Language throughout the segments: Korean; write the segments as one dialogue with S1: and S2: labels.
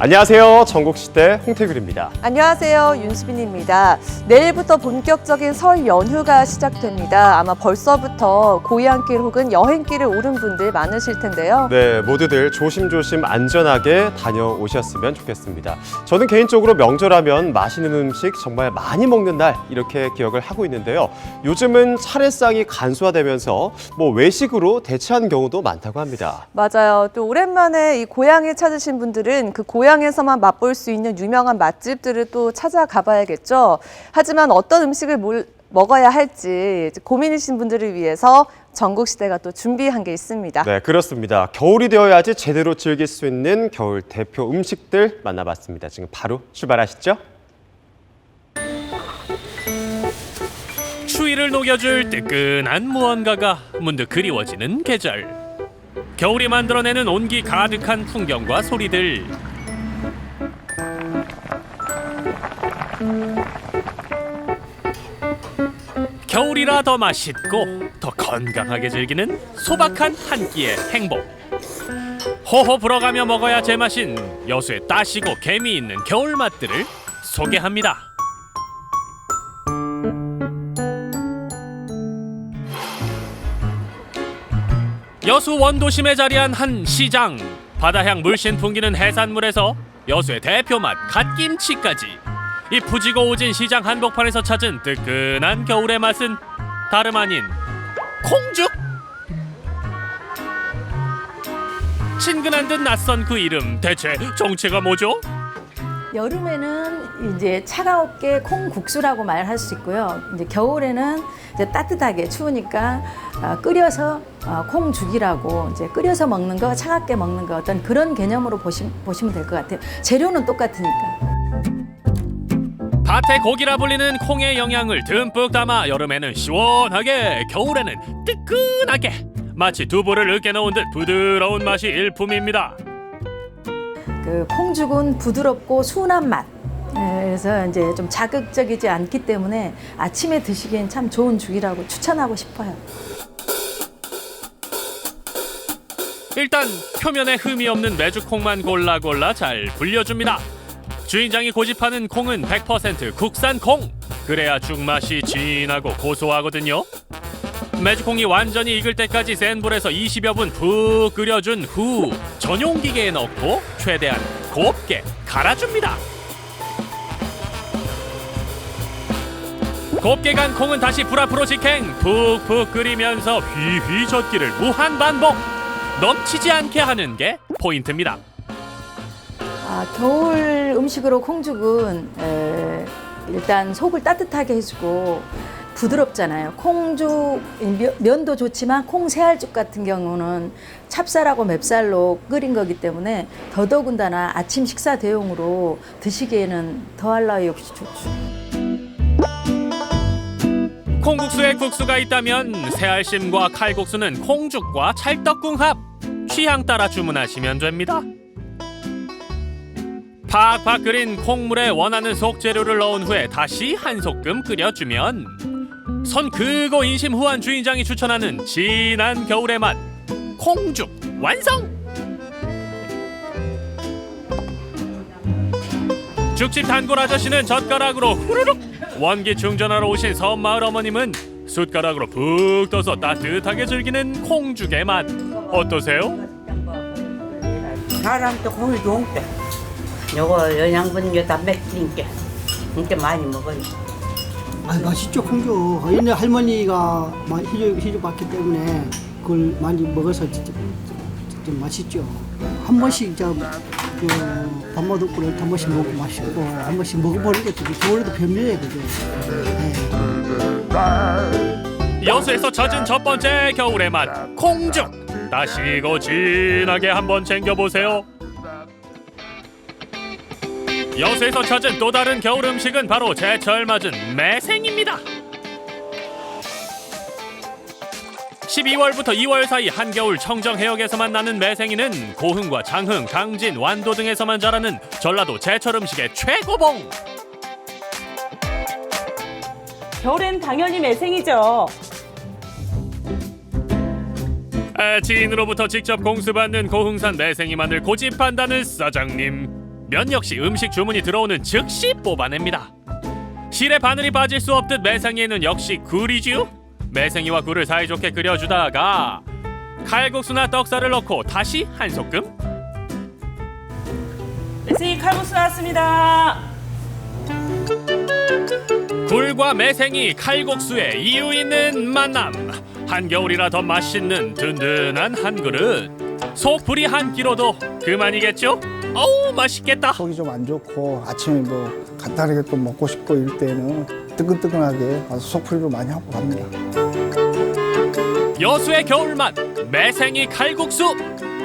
S1: 안녕하세요. 전국시대 홍태규입니다.
S2: 안녕하세요. 윤수빈입니다. 내일부터 본격적인 설 연휴가 시작됩니다. 아마 벌써부터 고향길 혹은 여행길을 오른 분들 많으실 텐데요.
S1: 네, 모두들 조심조심 안전하게 다녀오셨으면 좋겠습니다. 저는 개인적으로 명절하면 맛있는 음식 정말 많이 먹는 날 이렇게 기억을 하고 있는데요. 요즘은 차례상이 간소화되면서 외식으로 대체하는 경우도 많다고 합니다.
S2: 맞아요. 또 오랜만에 이 고향을 찾으신 분들은 그 고향에서만 맛볼 수 있는 유명한 맛집들을 또 찾아가 봐야겠죠. 하지만 어떤 음식을 먹어야 할지 고민이신 분들을 위해서 전국시대가 또 준비한 게 있습니다.
S1: 네, 그렇습니다. 겨울이 되어야지 제대로 즐길 수 있는 겨울 대표 음식들 만나봤습니다. 지금 바로 출발하시죠.
S3: 추위를 녹여줄 뜨끈한 무언가가 문득 그리워지는 계절. 겨울이 만들어내는 온기 가득한 풍경과 소리들. 겨울이라 더 맛있고 더 건강하게 즐기는 소박한 한 끼의 행복. 호호 불어가며 먹어야 제맛인 여수의 따시고 개미 있는 겨울 맛들을 소개합니다. 여수 원도심에 자리한 한 시장. 바다향 물씬 풍기는 해산물에서 여수의 대표 맛 갓김치까지. 이 푸지고 오진 시장 한복판에서 찾은 뜨끈한 겨울의 맛은 다름 아닌 콩죽. 친근한 듯 낯선 그 이름, 대체 정체가 뭐죠?
S4: 여름에는 이제 차가웠게 콩국수라고 말할 수 있고요. 이제 겨울에는 이제 따뜻하게 추우니까 끓여서 콩죽이라고 이제 끓여서 먹는 거, 차갑게 먹는 거 어떤 그런 개념으로 보시면 될 것 같아요. 재료는 똑같으니까.
S3: 밭의 고기라 불리는 콩의 영양을 듬뿍 담아 여름에는 시원하게, 겨울에는 뜨끈하게, 마치 두부를 으깨 넣은 듯 부드러운 맛이 일품입니다.
S4: 그 콩죽은 부드럽고 순한 맛. 그래서 이제 좀 자극적이지 않기 때문에 아침에 드시기엔 참 좋은 죽이라고 추천하고 싶어요.
S3: 일단 표면에 흠이 없는 메주콩만 골라 잘 불려줍니다. 주인장이 고집하는 콩은 100% 국산 콩. 그래야 죽맛이 진하고 고소하거든요. 메주콩이 완전히 익을 때까지 센 불에서 20여 분 푹 끓여준 후 전용 기계에 넣고 최대한 곱게 갈아줍니다. 곱게 간 콩은 다시 불 앞으로 직행. 푹푹 끓이면서 휘휘 젓기를 무한 반복. 넘치지 않게 하는 게 포인트입니다.
S4: 겨울 음식으로 콩죽은 일단 속을 따뜻하게 해주고 부드럽잖아요. 콩죽 면도 좋지만 콩 새알죽 같은 경우는 찹쌀하고 맵쌀로 끓인 거기 때문에 더더군다나 아침 식사 대용으로 드시기에는 더할 나위 없이 좋죠.
S3: 콩국수에 국수가 있다면 새알심과 칼국수는 콩죽과 찰떡궁합. 취향 따라 주문하시면 됩니다. 팍팍 끓인 콩물에 원하는 속재료를 넣은 후에 다시 한 소끔 끓여주면 손 크고 인심 후한 주인장이 추천하는 진한 겨울의 맛 콩죽 완성! 죽집 단골 아저씨는 젓가락으로 후루룩, 원기 충전하러 오신 섬마을 어머님은 숟가락으로 푹 떠서 따뜻하게 즐기는 콩죽의 맛 어떠세요?
S5: 사람도 콩이 좋은데 요거 영양분 단백질인게 이렇게 많이 먹어요.
S6: 맛있죠, 콩죽. 옛날 할머니가 많이 희주봤기 때문에 그걸 많이 먹어서 진짜 좀 맛있죠. 한 번씩 밥맛없고를 한 번씩 먹고 맛있고 한 번씩 먹어보는 게 되게 겨울에도 변비예요, 그죠? 네.
S3: 여수에서 찾은 첫 번째 겨울의 맛 콩죽. 다시고 진하게 한번 챙겨보세요. 여수에서 찾은 또 다른 겨울 음식은 바로 제철 맞은 매생입니다. 12월부터 2월 사이 한겨울 청정 해역에서만 나는 매생이는 고흥과 장흥, 당진, 완도 등에서만 자라는 전라도 제철 음식의 최고봉.
S7: 겨울엔 당연히 매생이죠.
S3: 지인으로부터 직접 공수받는 고흥산 매생이만을 고집한다는 사장님. 면 역시 음식 주문이 들어오는 즉시 뽑아냅니다. 실에 바늘이 빠질 수 없듯 매생이에는 역시 굴이지요. 매생이와 굴을 사이좋게 끓여주다가 칼국수나 떡살을 넣고 다시 한 소끔.
S7: 매생이 칼국수 나왔습니다.
S3: 굴과 매생이 칼국수의 이유 있는 만남. 한겨울이라 더 맛있는 든든한 한 그릇. 속풀이 한 끼로도 그만이겠죠? 어우 맛있겠다.
S8: 속이 좀 안 좋고 아침에 뭐 간단하게 또 먹고 싶고 이럴 때는 뜨끈뜨끈하게 아주 속풀이로 많이 하고 갑니다.
S3: 여수의 겨울맛 매생이 칼국수.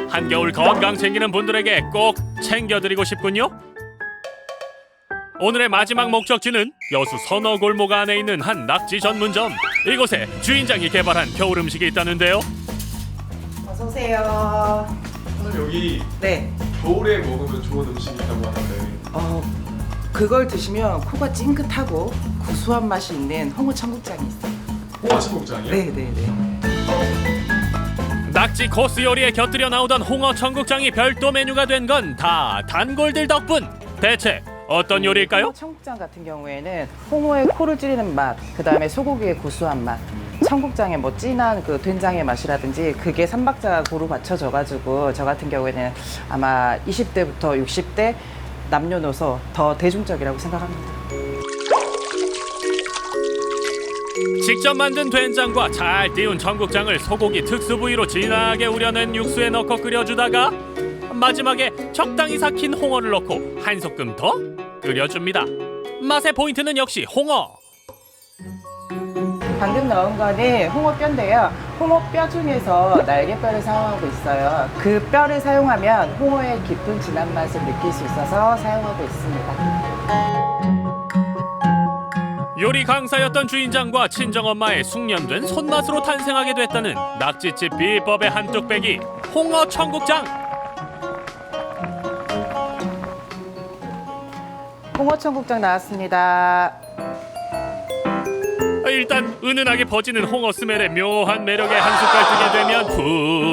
S3: 한겨울 건강 챙기는 분들에게 꼭 챙겨드리고 싶군요. 오늘의 마지막 목적지는 여수 선어골목 안에 있는 한 낙지 전문점. 이곳에 주인장이 개발한 겨울 음식이 있다는데요.
S9: 어서 오세요.
S10: 사실 여기
S9: 네.
S10: 겨울에 먹으면 좋은 음식이 있다고 하는데
S9: 그걸 드시면 코가 찡긋하고 구수한 맛이 있는 홍어 청국장이 있어요.
S10: 홍어 청국장이요?
S9: 네네네.
S3: 낙지 코스 요리에 곁들여 나오던 홍어 청국장이 별도 메뉴가 된 건 다 단골들 덕분. 대체 어떤 요리일까요?
S9: 홍어 청국장 같은 경우에는 홍어의 코를 찌르는 맛, 그 다음에 소고기의 구수한 맛, 청국장의 뭐 진한 그 된장의 맛이라든지 그게 삼박자가 고루 받쳐져가지고 저 같은 경우에는 아마 20대부터 60대 남녀노소 더 대중적이라고 생각합니다.
S3: 직접 만든 된장과 잘 띄운 청국장을 소고기 특수 부위로 진하게 우려낸 육수에 넣고 끓여주다가 마지막에 적당히 삭힌 홍어를 넣고 한 소끔 더 끓여줍니다. 맛의 포인트는 역시 홍어.
S9: 방금 넣은 거는 홍어뼈인데요. 홍어뼈 중에서 날개뼈를 사용하고 있어요. 그 뼈를 사용하면 홍어의 깊은 진한 맛을 느낄 수 있어서 사용하고 있습니다.
S3: 요리 강사였던 주인장과 친정엄마의 숙련된 손맛으로 탄생하게 됐다는 낙지집 비법의 한 뚝배기 홍어 청국장.
S9: 홍어 청국장 나왔습니다.
S3: 일단 은은하게 퍼지는 홍어 스멜에 묘한 매력에 한 숟갈 뜨게 되면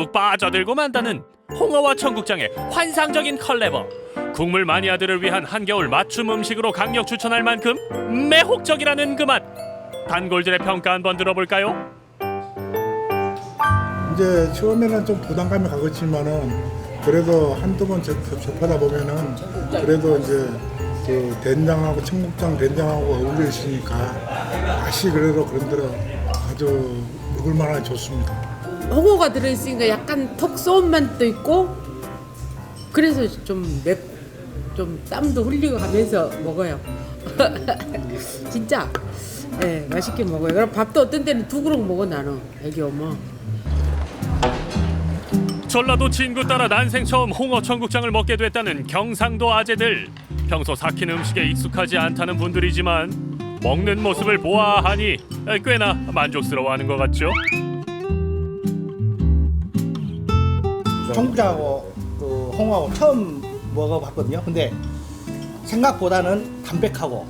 S3: 푹 빠져들고 만다는 홍어와 청국장의 환상적인 컬래버. 국물 마니아들을 위한 한겨울 맞춤 음식으로 강력 추천할 만큼 매혹적이라는 그 맛. 단골들의 평가 한번 들어볼까요?
S8: 이제 처음에는 좀 부담감이 가겠지만은 그래도 한두 번 접하다 보면은 그래도 이제 그 된장하고 청국장 된장하고 어울려 있으니까 맛이 그래도 그런대로 아주 먹을만하게 좋습니다.
S11: 홍어가 들어있으니까 약간 톡 쏘은 맛도 있고 그래서 좀 땀도 흘리고 하면서 먹어요. 진짜 네, 맛있게 먹어요. 그럼 밥도 어떤 때는 2그릇 먹어 나는 애기 오면.
S3: 전라도 친구 따라 난생 처음 홍어 청국장을 먹게 됐다는 경상도 아재들. 평소 삭힌 음식에 익숙하지 않다는 분들이지만 먹는 모습을 보아하니 꽤나 만족스러워하는 것 같죠?
S6: 청국장하고 그 홍어하고 처음 먹어봤거든요. 근데 생각보다는 담백하고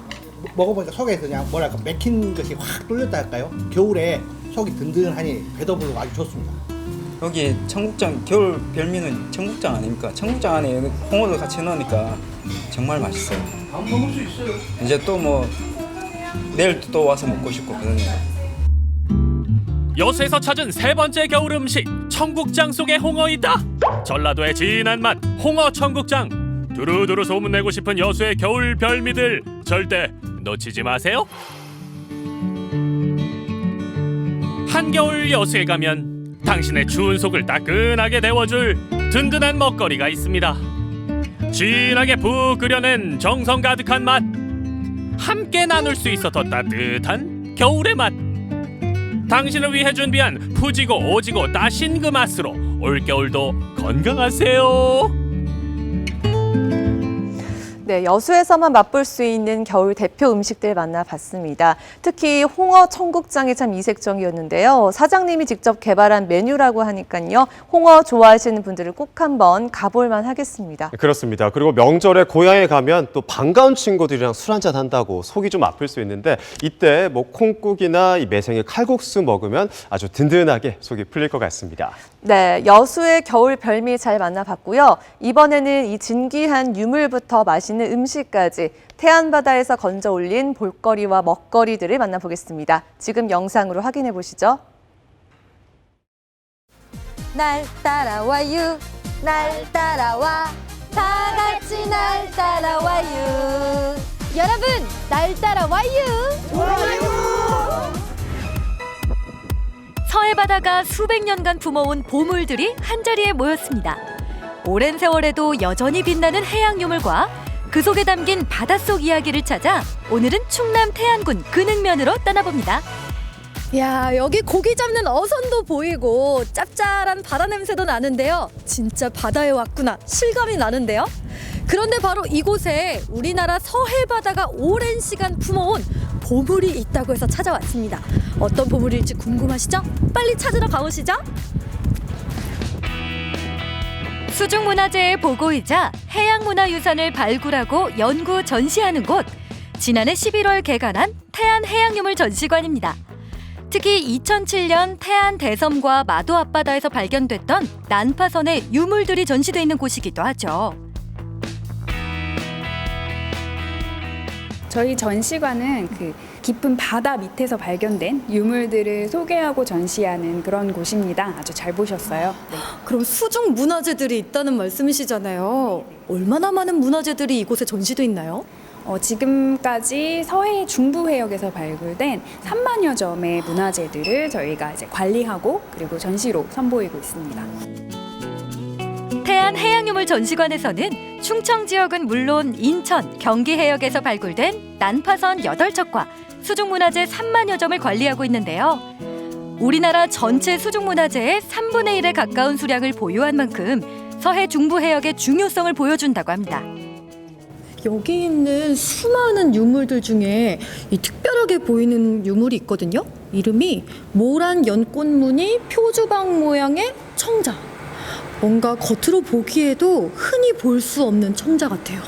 S6: 먹어보니까 속에서 그냥 뭐랄까 맥힌 것이 확 뚫렸다 할까요? 겨울에 속이 든든하니 배도 부르고 아주 좋습니다.
S12: 여기 청국장 겨울 별미는 청국장 아닙니까? 청국장 안에 홍어도 같이 넣으니까 정말 맛있어요.
S6: 안 먹을 수 있어요.
S12: 이제 또 뭐 내일 또 와서 먹고 싶고 그러네요.
S3: 여수에서 찾은 세 번째 겨울 음식 청국장 속에 홍어이다. 전라도의 진한 맛 홍어 청국장. 두루두루 소문내고 싶은 여수의 겨울 별미들 절대 놓치지 마세요. 한겨울 여수에 가면 당신의 추운 속을 따끈하게 데워줄 든든한 먹거리가 있습니다. 진하게 푹 끓여낸 정성 가득한 맛. 함께 나눌 수 있어 더 따뜻한 겨울의 맛. 당신을 위해 준비한 푸지고 오지고 따신 그 맛으로 올겨울도 건강하세요.
S2: 네, 여수에서만 맛볼 수 있는 겨울 대표 음식들 만나봤습니다. 특히 홍어 청국장이 참 이색적이었는데요. 사장님이 직접 개발한 메뉴라고 하니까요. 홍어 좋아하시는 분들을 꼭 한번 가볼만 하겠습니다.
S1: 그렇습니다. 그리고 명절에 고향에 가면 또 반가운 친구들이랑 술 한잔 한다고 속이 좀 아플 수 있는데 이때 뭐 콩국이나 이 매생이 칼국수 먹으면 아주 든든하게 속이 풀릴 것 같습니다.
S2: 네, 여수의 겨울 별미 잘 만나봤고요. 이번에는 이 진귀한 유물부터 맛있는 음식까지 태안바다에서 건져 올린 볼거리와 먹거리들을 만나보겠습니다. 지금 영상으로 확인해 보시죠.
S13: 날 따라와요, 날 따라와, 다 같이 날 따라와요. 여러분, 날 따라와요. 좋아요.
S14: 서해바다가 수백 년간 품어온 보물들이 한자리에 모였습니다. 오랜 세월에도 여전히 빛나는 해양 유물과 그 속에 담긴 바닷속 이야기를 찾아 오늘은 충남 태안군 근흥면으로 떠나봅니다.
S13: 야, 여기 고기 잡는 어선도 보이고 짭짤한 바다 냄새도 나는데요. 진짜 바다에 왔구나 실감이 나는데요. 그런데 바로 이곳에 우리나라 서해바다가 오랜 시간 품어온 보물이 있다고 해서 찾아왔습니다. 어떤 보물일지 궁금하시죠? 빨리 찾으러 가보시죠.
S14: 수중문화재의 보고이자 해양문화유산을 발굴하고 연구 전시하는 곳, 지난해 11월 개관한 태안해양유물 전시관입니다. 특히 2007년 태안 대섬과 마도 앞바다에서 발견됐던 난파선의 유물들이 전시되어 있는 곳이기도 하죠.
S15: 저희 전시관은 그 깊은 바다 밑에서 발견된 유물들을 소개하고 전시하는 그런 곳입니다. 아주 잘 보셨어요. 네.
S13: 그럼 수중 문화재들이 있다는 말씀이시잖아요. 얼마나 많은 문화재들이 이곳에 전시돼 있나요?
S15: 지금까지 서해 중부 해역에서 발굴된 3만여 점의 문화재들을 저희가 이제 관리하고 그리고 전시로 선보이고 있습니다.
S14: 태안 해양유물 전시관에서는 충청 지역은 물론 인천, 경기 해역에서 발굴된 난파선 8척과 수중문화재 3만여 점을 관리하고 있는데요. 우리나라 전체 수중문화재의 3분의 1에 가까운 수량을 보유한 만큼 서해 중부 해역의 중요성을 보여준다고 합니다.
S13: 여기 있는 수많은 유물들 중에 이 특별하게 보이는 유물이 있거든요. 이름이 모란 연꽃무늬 표주방 모양의 청자. 뭔가 겉으로 보기에도 흔히 볼 수 없는 청자 같아요.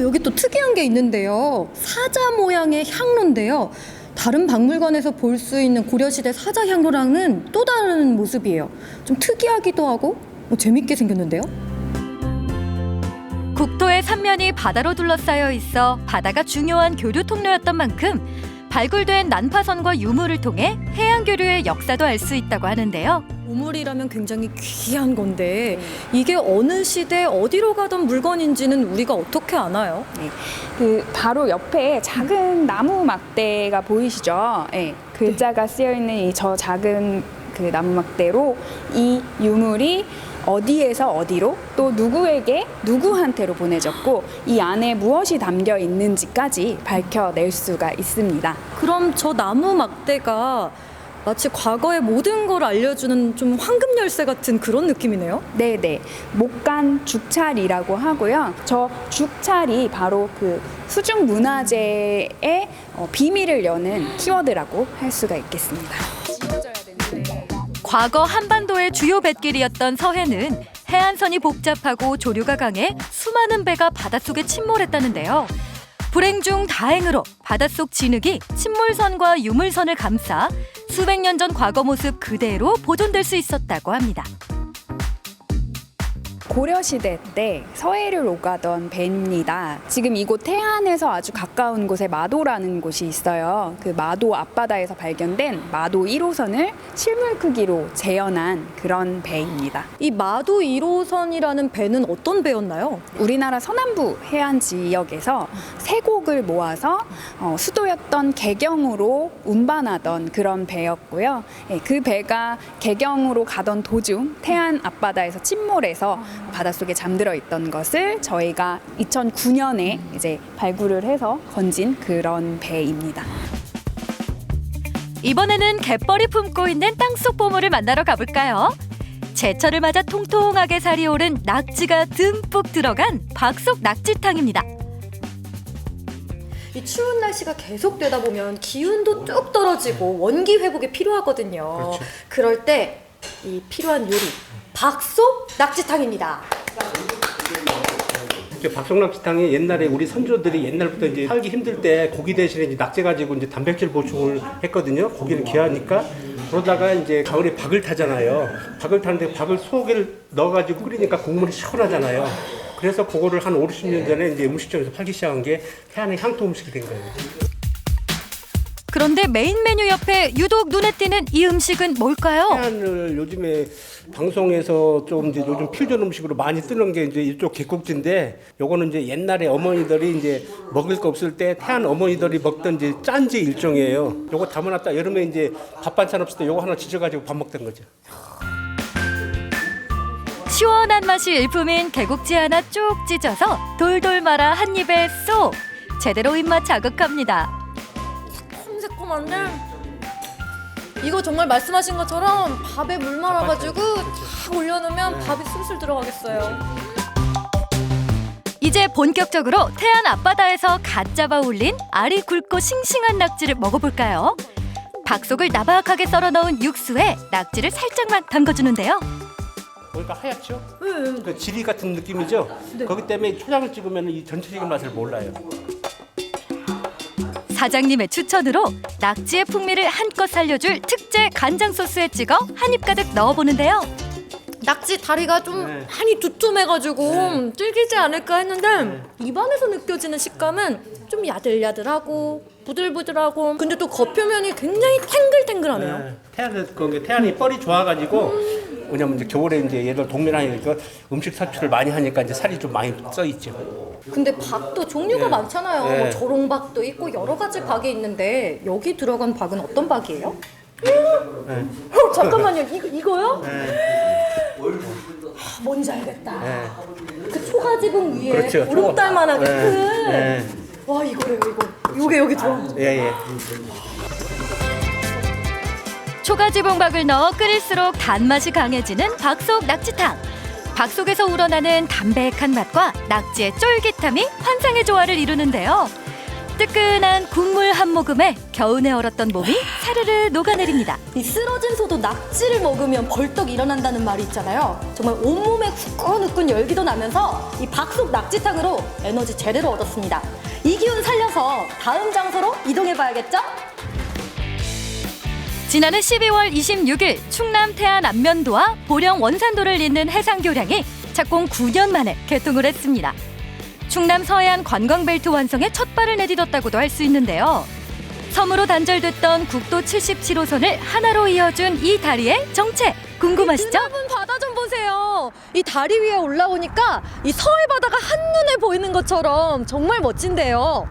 S13: 여기 또 특이한 게 있는데요. 사자 모양의 향로인데요. 다른 박물관에서 볼 수 있는 고려시대 사자 향로랑은 또 다른 모습이에요. 좀 특이하기도 하고 재밌게 생겼는데요.
S14: 국토의 3면이 바다로 둘러싸여 있어 바다가 중요한 교류 통로였던 만큼 발굴된 난파선과 유물을 통해 해양교류의 역사도 알 수 있다고 하는데요.
S13: 보물이라면 굉장히 귀한 건데 이게 어느 시대 어디로 가던 물건인지는 우리가 어떻게 아나요?
S15: 네. 그 바로 옆에 작은 나무 막대가 보이시죠? 네. 글자가 쓰여 있는 이 저 작은 그 나무 막대로 이 유물이 어디에서 어디로 또 누구에게 누구한테로 보내졌고 이 안에 무엇이 담겨 있는지까지 밝혀낼 수가 있습니다.
S13: 그럼 저 나무 막대가 마치 과거의 모든 걸 알려주는 좀 황금 열쇠 같은 그런 느낌이네요?
S15: 네네. 목간 죽찰이라고 하고요. 저 죽찰이 바로 그 수중 문화재의 비밀을 여는 키워드라고 할 수가 있겠습니다.
S14: 과거 한반도의 주요 뱃길이었던 서해는 해안선이 복잡하고 조류가 강해 수많은 배가 바닷속에 침몰했다는데요. 불행 중 다행으로 바닷속 진흙이 침몰선과 유물선을 감싸 수백 년 전 과거 모습 그대로 보존될 수 있었다고 합니다.
S15: 고려시대 때 서해를 오가던 배입니다. 지금 이곳 태안에서 아주 가까운 곳에 마도라는 곳이 있어요. 그 마도 앞바다에서 발견된 마도 1호선을 실물 크기로 재현한 그런 배입니다.
S13: 이 마도 1호선이라는 배는 어떤 배였나요?
S15: 우리나라 서남부 해안 지역에서 세곡을 모아서 수도였던 개경으로 운반하던 그런 배였고요. 그 배가 개경으로 가던 도중 태안 앞바다에서 침몰해서 바닷속에 잠들어 있던 것을 저희가 2009년에 이제 발굴을 해서 건진 그런 배입니다.
S14: 이번에는 갯벌이 품고 있는 땅속 보물을 만나러 가볼까요? 제철을 맞아 통통하게 살이 오른 낙지가 듬뿍 들어간 박속 낙지탕입니다.
S13: 이 추운 날씨가 계속되다 보면 기운도 뚝 떨어지고 원기 회복이 필요하거든요.
S16: 그렇죠.
S13: 그럴 때 이 필요한 요리 박속 낙지탕입니다.
S16: 박속낙지탕이 옛날에 우리 선조들이 옛날부터 이제 살기 힘들 때 고기 대신에 이제 낙지 가지고 이제 단백질 보충을 했거든요. 고기는 귀하니까. 그러다가 이제 가을에 박을 타잖아요. 박을 타는데 박을 소고기를 넣어가지고 끓이니까 국물이 시원하잖아요. 그래서 그거를 한 50년 전에 이제 음식점에서 팔기 시작한 게 태안의 향토 음식이 된 거예요.
S14: 그런데 메인 메뉴 옆에 유독 눈에 띄는 이 음식은 뭘까요?
S16: 태안을 요즘에 방송에서 좀 이제 요즘 퓨전 음식으로 많이 뜨는 게 이제 이쪽 개국지인데, 요거는 이제 옛날에 어머니들이 이제 먹을 거 없을 때 태안 어머니들이 먹던 이제 짠지 일종이에요. 요거 담아놨다 여름에 이제 밥 반찬 없을 때 요거 하나 지져가지고 밥 먹던 거죠.
S14: 시원한 맛이 일품인 개국지 하나 쭉 찢어서 돌돌 말아 한 입에 쏙! 제대로 입맛 자극합니다.
S13: 새콤새콤한데 이거 정말 말씀하신 것처럼 밥에 물 말아가지고 탁 올려놓으면 밥이 술술 들어가겠어요.
S14: 이제 본격적으로 태안 앞바다에서 갓 잡아 올린 알이 굵고 싱싱한 낙지를 먹어볼까요? 박속을 나박하게 썰어 넣은 육수에 낙지를 살짝만 담궈주는데요.
S16: 거기가 하얗죠? 그 지리 같은 느낌이죠?
S14: 네.
S16: 거기 때문에 초장을 찍으면 이 전체적인 맛을 몰라요.
S14: 사장님의 추천으로 낙지의 풍미를 한껏 살려줄 특제 간장 소스에 찍어 한 입 가득 넣어보는데요.
S13: 낙지 다리가 좀 많이 두툼해가지고 질기지 않을까 했는데 입안에서 느껴지는 식감은 좀 야들야들하고 부들부들하고, 근데 또 겉표면이 굉장히 탱글탱글하네요.
S16: 태안이 뻘이 좋아가지고, 왜냐면 이제 겨울에 이제 얘들 동면하니까 음식 섭취를 많이 하니까 이제 살이 좀 많이 써 있죠.
S13: 근데 박도 종류가
S16: 네.
S13: 많잖아요.
S16: 네.
S13: 뭐 저롱박도 있고 여러 가지 박이 있는데 여기 들어간 박은 어떤 박이에요?
S16: 네.
S13: 잠깐만요. 이거요?
S16: 네.
S13: 뭔지 알겠다.
S16: 네.
S13: 그 초가지붕 위에
S16: 그렇죠.
S13: 보름달만하게
S16: 네.
S13: 큰.
S16: 네.
S13: 와 이거래요 이거. 요게 여기 들어.
S16: 예.
S14: 초가지붕박을 넣어 끓일수록 단맛이 강해지는 박속 낙지탕. 박속에서 우러나는 담백한 맛과 낙지의 쫄깃함이 환상의 조화를 이루는데요. 뜨끈한 국물 한 모금에 겨우내 얼었던 몸이 사르르 녹아내립니다.
S13: 이 쓰러진 소도 낙지를 먹으면 벌떡 일어난다는 말이 있잖아요. 정말 온몸에 후끈후끈 열기도 나면서 이 박속 낙지탕으로 에너지 제대로 얻었습니다. 이 기운 살려서 다음 장소로 이동해봐야겠죠?
S14: 지난해 12월 26일 충남 태안 안면도와 보령 원산도를 잇는 해상교량이 착공 9년 만에 개통을 했습니다. 충남 서해안 관광벨트 완성에 첫 발을 내딛었다고도 할 수 있는데요. 섬으로 단절됐던 국도 77호선을 하나로 이어준 이 다리의 정체 궁금하시죠?
S13: 여러분 바다 좀 보세요. 이 다리 위에 올라오니까 이 서해 바다가 한눈에 보이는 것처럼 정말 멋진데요.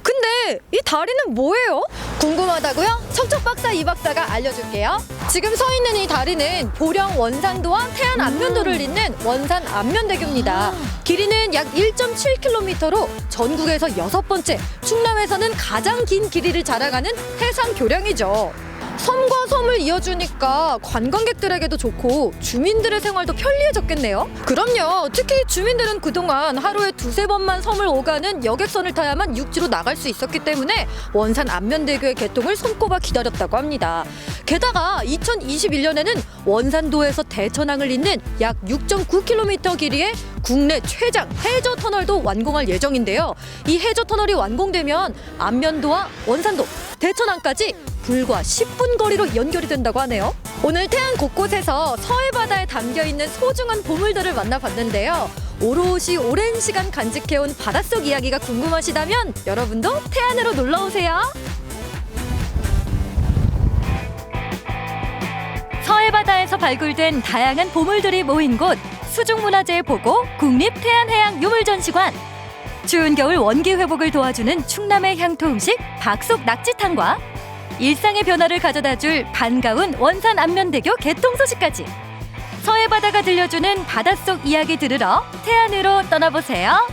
S13: 근데 이 다리는 뭐예요? 궁금하다고요? 척척 박사 이 박사가 알려줄게요. 지금 서 있는 이 다리는 보령 원산도와 태안 안면도를 잇는 원산 안면대교입니다. 길이는 약 1.7km로 전국에서 6번째, 충남에서는 가장 긴 길이를 자랑하는 해상 교량이죠. 섬과 섬을 이어주니까 관광객들에게도 좋고 주민들의 생활도 편리해졌겠네요. 그럼요. 특히 주민들은 그동안 하루에 2-3번만 섬을 오가는 여객선을 타야만 육지로 나갈 수 있었기 때문에 원산 안면대교의 개통을 손꼽아 기다렸다고 합니다. 게다가 2021년에는 원산도에서 대천항을 잇는 약 6.9km 길이의 국내 최장 해저 터널도 완공할 예정인데요. 이 해저 터널이 완공되면 안면도와 원산도, 대천항까지 불과 10분 거리로 연결이 된다고 하네요. 오늘 태안 곳곳에서 서해 바다에 담겨있는 소중한 보물들을 만나봤는데요. 오롯이 오랜 시간 간직해온 바닷속 이야기가 궁금하시다면 여러분도 태안으로 놀러오세요.
S14: 서해 바다에서 발굴된 다양한 보물들이 모인 곳 수중문화재의 보고 국립태안해양유물전시관. 추운 겨울 원기 회복을 도와주는 충남의 향토 음식 박속 낙지탕과 일상의 변화를 가져다줄 반가운 원산 안면대교 개통 소식까지 서해 바다가 들려주는 바닷속 이야기 들으러 태안으로 떠나보세요.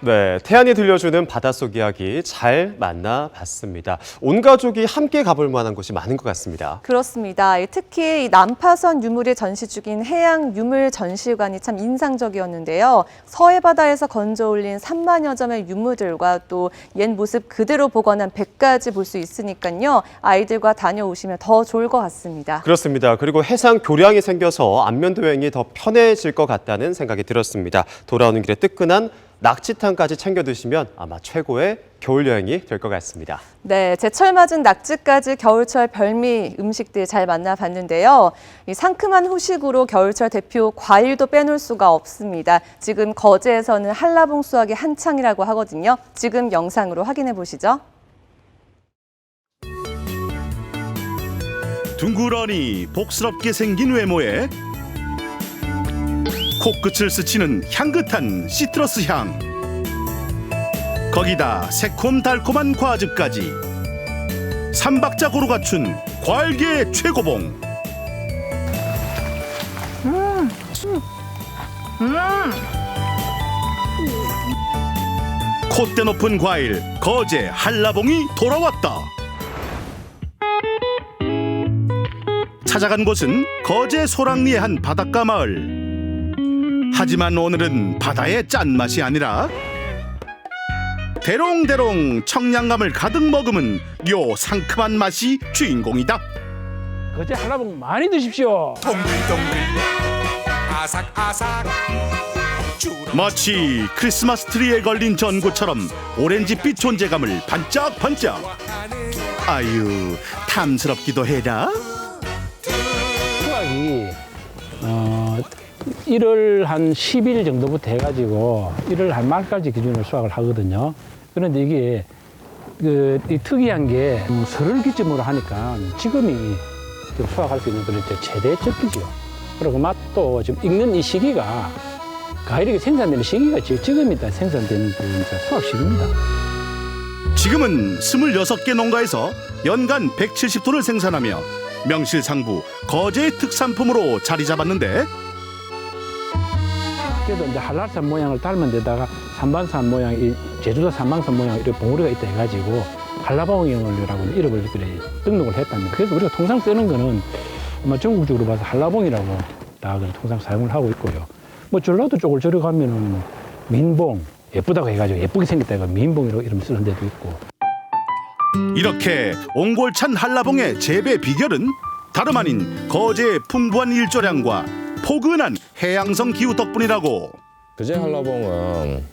S1: 네, 태안이 들려주는 바닷속 이야기 잘 만나봤습니다. 온 가족이 함께 가볼 만한 곳이 많은 것 같습니다.
S2: 그렇습니다. 특히 이 난파선 유물이 전시 중인 해양 유물 전시관이 참 인상적이었는데요. 서해 바다에서 건져 올린 3만여 점의 유물들과 또 옛 모습 그대로 복원한 100가지 볼 수 있으니까요. 아이들과 다녀오시면 더 좋을 것 같습니다.
S1: 그렇습니다. 그리고 해상 교량이 생겨서 안면도 여행이 더 편해질 것 같다는 생각이 들었습니다. 돌아오는 길에 뜨끈한 낙지탕까지 챙겨 드시면 아마 최고의 겨울 여행이 될 것 같습니다.
S2: 네, 제철 맞은 낙지까지 겨울철 별미 음식들 잘 만나봤는데요. 이 상큼한 후식으로 겨울철 대표 과일도 빼놓을 수가 없습니다. 지금 거제에서는 한라봉 수확이 한창이라고 하거든요. 지금 영상으로 확인해 보시죠.
S17: 둥그러니 복스럽게 생긴 외모에 코끝을 스치는 향긋한 시트러스 향, 거기다 새콤달콤한 과즙까지 3박자 고루 갖춘 과일계의 최고봉. 콧대 높은 과일 거제 한라봉이 돌아왔다. 찾아간 곳은 거제 소랑리의 한 바닷가 마을. 하지만 오늘은 바다의 짠맛이 아니라 대롱대롱 청량감을 가득 머금은 요 상큼한 맛이 주인공이다.
S18: 거제 한라봉 많이 드십시오.
S19: 동글동글 아삭아삭.
S17: 마치 크리스마스 트리에 걸린 전구처럼 오렌지빛 존재감을 반짝반짝. 아유, 탐스럽기도 해라.
S18: 수확이 1월 한 10일 정도부터 해가지고 1월 한 말까지 기준으로 수확을 하거든요. 그런데 이게 이 특이한 게 설을 기점으로 하니까 지금이 좀 수확할 수 있는 그런 최대적이죠. 그리고 맛도 지금 익는 이 시기가 과일이 생산되는 시기가 지금이다 생산되는 수확 시기입니다.
S17: 지금은 26개 농가에서 연간 170톤을 생산하며 명실상부 거제의 특산품으로 자리 잡았는데,
S18: 그래도 이제 한라산 모양을 닮은 데다가 삼반산 모양, 이 제주도 삼방산 모양 이렇게 봉우리가 있다 해가지고 한라봉이라고 이름을 그래 등록을 했답니다. 그래서 우리가 통상 쓰는 거는 아마 전국적으로 봐서 한라봉이라고 다 통상 사용을 하고 있고요. 뭐 전라도 쪽을 저리 가면은 민봉 예쁘다고 해가지고 예쁘게 생겼다 해가 민봉이라고 이름 쓰는 데도 있고.
S17: 이렇게 옹골찬 한라봉의 재배 비결은 다름 아닌 거제의 풍부한 일조량과 포근한 해양성 기후 덕분이라고.
S20: 거제 한라봉은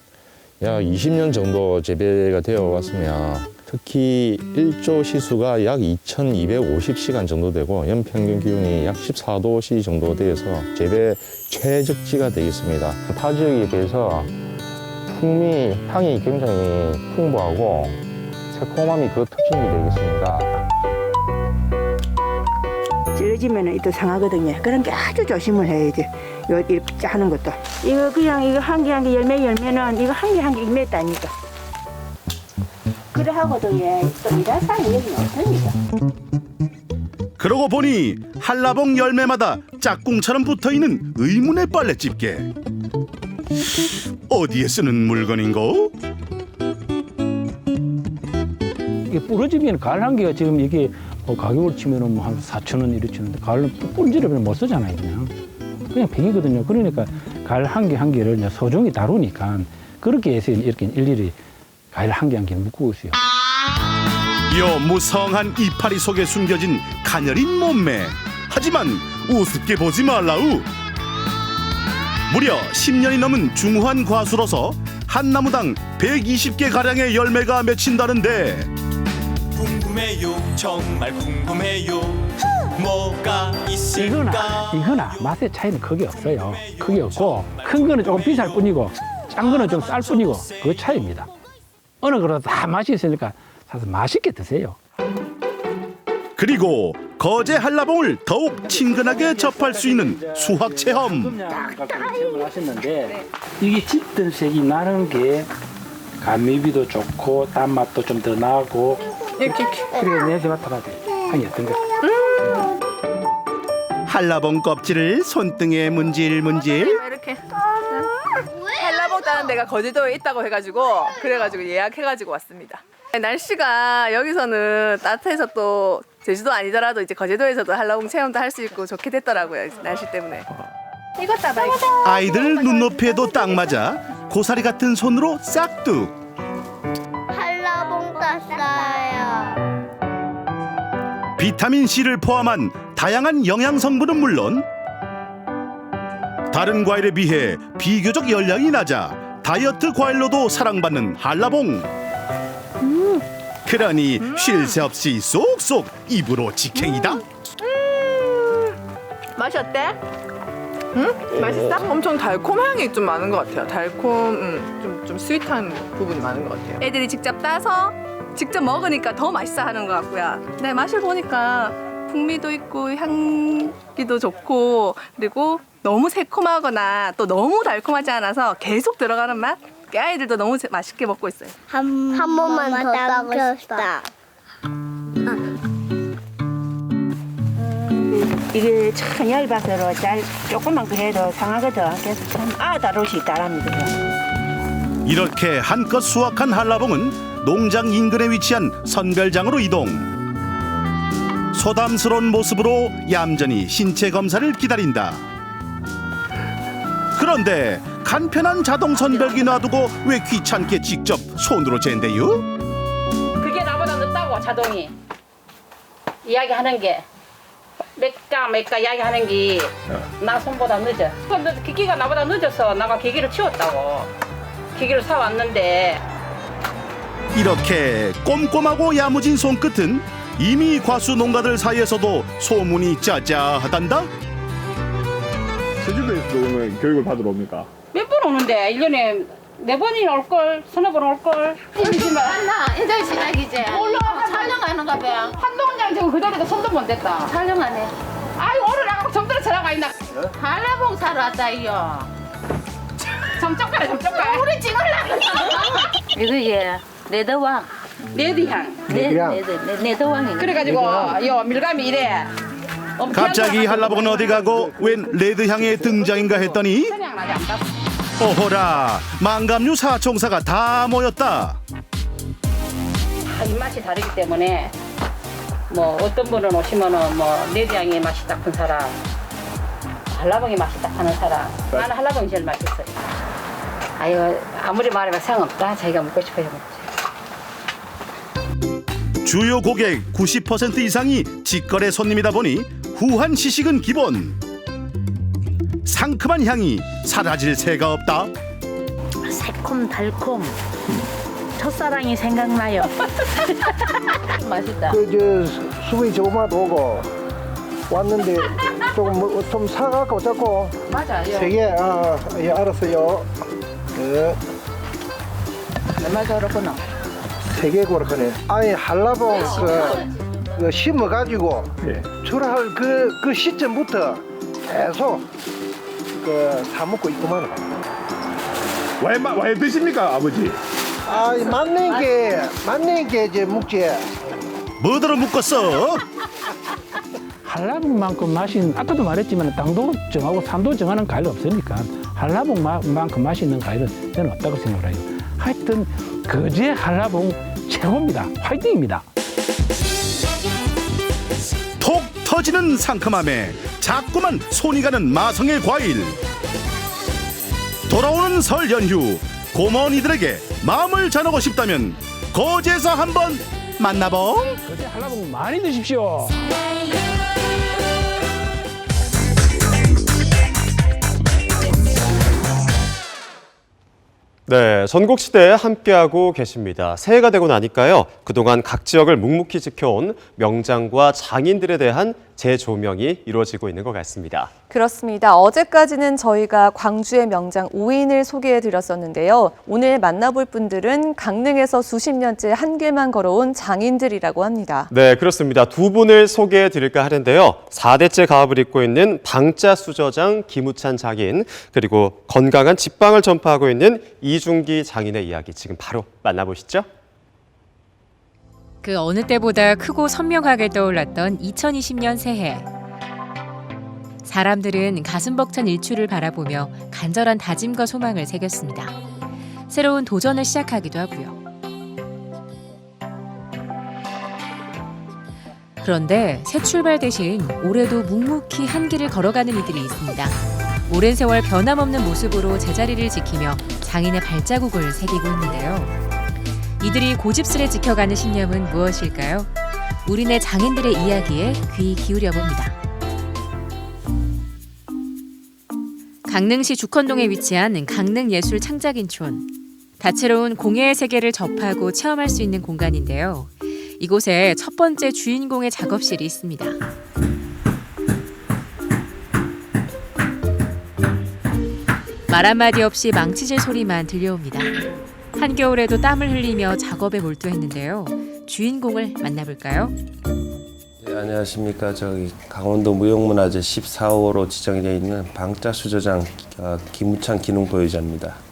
S20: 약 20년 정도 재배가 되어 왔으며 특히 일조 시수가 약 2250시간 정도 되고 연평균 기온이 약 14도씨 정도 되어서 재배 최적지가 되겠습니다. 타 지역에 비해서 풍미, 향이 굉장히 풍부하고 새콤함이 그 특징이 되겠습니다.
S21: 찔러지면 또 상하거든요. 그런 게 아주 조심을 해야지. 이렇게 하는 것도. 이거 그냥 이거 한 개 한 개 열매는 이거 한 개 한 개 익었다니까. 그래 하고도 또 이런 사람이 여기 없습니다.
S17: 그러고 보니 한라봉 열매마다 짝꿍처럼 붙어있는 의문의 빨래집게. 어디에 쓰는 물건인고?
S18: 이게 부러지면 가을 한 개가 지금 이게 가격을 치면은 뭐 한 4,000원 이렇게 치는데 가을은 뿜질이면 못 쓰잖아요, 그냥 백이거든요. 그러니까 가을 한 개 한 개를 이제 소중히 다루니까 그렇게 해서 이렇게 일일이 가을 한 개 한 개 묶고 있어요.
S17: 요 무성한 이파리 속에 숨겨진 가녀린 몸매. 하지만 우습게 보지 말라우. 무려 10년이 넘은 중후한 과수로서 한 나무당 120개 가량의 열매가 맺힌다는데.
S19: 궁금해요, 정말 궁금해요. 뭐가 있을까?
S18: 이거나 맛의 차이는 크게 없어요. 크게 없고 큰 거는 조금 비쌀 뿐이고 짠 거는 좀 쌀 뿐이고 그 차이입니다. 어느 거라도 다 맛이 있으니까 사서 맛있게 드세요.
S17: 그리고 거제 한라봉을 더욱 친근하게 접할 수 있는 수확 체험.
S18: 하셨는데 이게 짙은 색이 나는 게 감미비도 좋고 단맛도 좀 더 나고 이렇게 내서 맡아봐도 향이 어떤가?
S17: 한라봉 껍질을 손등에 문질문질.
S21: 이렇게. 한라봉
S2: 있다는 데가 거제도에 있다고 해가지고 그래가지고 예약해가지고 왔습니다. 날씨가 여기서는 따뜻해서 또 제주도 아니더라도 이제 거제도에서도 한라봉 체험도 할 수 있고 좋게 됐더라고요. 날씨 때문에. 이거 따봐.
S17: 아이들 눈높이에도 딱 맞아 고사리 같은 손으로 싹둑.
S4: 한라봉 땄어요.
S17: 비타민 C를 포함한 다양한 영양 성분은 물론 다른 과일에 비해 비교적 열량이 낮아 다이어트 과일로도 사랑받는 한라봉. 그러니 쉴 새 없이 쏙쏙 입으로 직행이다.
S2: 맛이 어때? 응? 맛있어? 엄청 달콤 향이 좀 많은 것 같아요. 달콤, 좀 스윗한 부분이 많은 것 같아요. 애들이 직접 따서 직접 먹으니까 더 맛있어 하는 것 같고요. 네, 맛을 보니까 풍미도 있고 향기도 좋고 그리고 너무 새콤하거나 또 너무 달콤하지 않아서 계속 들어가는 맛? 아이들도 너무 맛있게 먹고 있어요.
S4: 한 번만 더 따고 싶다.
S21: 이게 참 얇아서 잘 조금만 그래도 상하거든. 그래서 참 아다로시 따랍니다.
S17: 이렇게 한껏 수확한 한라봉은 농장 인근에 위치한 선별장으로 이동. 소담스러운 모습으로 얌전히 신체 검사를 기다린다. 그런데 간편한 자동 선별기 놔두고 왜 귀찮게 직접 손으로 잰대요?
S5: 그게 나보다 늦다고 자동이 이야기하는 게 몇가 이야기하는 게 나 손보다 늦어. 근데 기기가 나보다 늦어서 나가 기기를 치웠다고. 기기를 사왔는데
S17: 이렇게 꼼꼼하고 야무진 손끝은 이미 과수 농가들 사이에서도 소문이 짜자하단다.
S10: 제주도에서도 그러면 교육을 받으러 옵니까?
S5: 몇 번 오는데 1년에 4번이나 올걸, 3-4번 올걸.
S11: 나 이제 시작이지.
S5: 몰라.
S11: 촬영하는가 봐.
S5: 한동장 지금 그 자리에서 손도 못 댔다.
S11: 촬영하네.
S5: 아유 오늘 나가고 점들어 전화가 있나.
S11: 한라봉 사러 왔다 이요.
S5: 점쪽가래.
S11: 우리 찍으려고. 이거예 레드왕.
S5: 레드향.
S11: 레드왕이.
S5: 그래가지고 요 밀감이 이래.
S17: 갑자기 한라봉은 어디 가고 웬 레드향의 등장인가 했더니 오호라 망감류 사총사가 다 모였다.
S5: 입맛이 다르기 때문에 뭐 어떤 분은 오시면은 뭐 레드향의 맛이 딱 큰 사람, 한라봉이 맛이 딱 하는 사람. 나는 한라봉이 제일 맛있어요. 아유 아무리 말해봐 소용없다. 자기가 먹고 싶어요 먹지.
S17: 주요 고객 90% 이상이 직거래 손님이다 보니 후한 시식은 기본. 상큼한 향이 사라질 새가 없다.
S11: 새콤 달콤. 첫사랑이 생각나요. 맛있다.
S22: 수분이 조금만 오고 왔는데 좀 사갖고 자꾸
S9: 맞아요.
S22: 3개 예, 알았어요.
S9: 내 말 그렇구나.
S22: 3개 그렇네. 아니 한라봉 그 심어가지고 출하할 그 시점부터 계속 사 먹고 있구만.
S10: 왜 드십니까 아버지?
S22: 아이 맞는 게 이제 묵지.
S17: 뭐더러 묶었어?
S18: 한라봉만큼 맛있는, 아까도 말했지만 당도 정하고 산도 정하는 과일은 없으니까 한라봉만큼 맛있는 과일은 저는 없다고 생각을 해요. 하여튼 거제 한라봉 최고입니다. 화이팅입니다.
S17: 톡 터지는 상큼함에 자꾸만 손이 가는 마성의 과일. 돌아오는 설 연휴 고마운 이들에게 마음을 전하고 싶다면 거제에서 한번 만나봉.
S18: 거제 한라봉 많이 드십시오.
S1: 네, 전국시대에 함께하고 계십니다. 새해가 되고 나니까요. 그동안 각 지역을 묵묵히 지켜온 명장과 장인들에 대한 재조명이 이루어지고 있는 것 같습니다.
S2: 그렇습니다. 어제까지는 저희가 광주의 명장 5인을 소개해드렸었는데요. 오늘 만나볼 분들은 강릉에서 수십 년째 한 길만 걸어온 장인들이라고 합니다.
S1: 네, 그렇습니다. 두 분을 소개해드릴까 하는데요. 4대째 가업을 잇고 있는 방자수저장 김우찬 장인, 그리고 건강한 집방을 전파하고 있는 이중기 장인의 이야기 지금 바로 만나보시죠.
S23: 그 어느 때보다 크고 선명하게 떠올랐던 2020년 새해. 사람들은 가슴 벅찬 일출을 바라보며 간절한 다짐과 소망을 새겼습니다. 새로운 도전을 시작하기도 하고요. 그런데 새 출발 대신 올해도 묵묵히 한 길을 걸어가는 이들이 있습니다. 오랜 세월 변함없는 모습으로 제자리를 지키며 장인의 발자국을 새기고 있는데요. 이들이 고집스레 지켜가는 신념은 무엇일까요? 우리네 장인들의 이야기에 귀 기울여 봅니다. 강릉시 죽헌동에 위치한 강릉예술창작인촌. 다채로운 공예의 세계를 접하고 체험할 수 있는 공간인데요. 이곳에 첫 번째 주인공의 작업실이 있습니다. 말 한마디 없이 망치질 소리만 들려옵니다. 한겨울에도 땀을 흘리며 작업에 몰두했는데요. 주인공을 만나볼까요?
S6: 네, 안녕하십니까. 저기 강원도 무형문화재 14호로 지정이 되어 있는 방자수저장 김우찬 기능보유자입니다.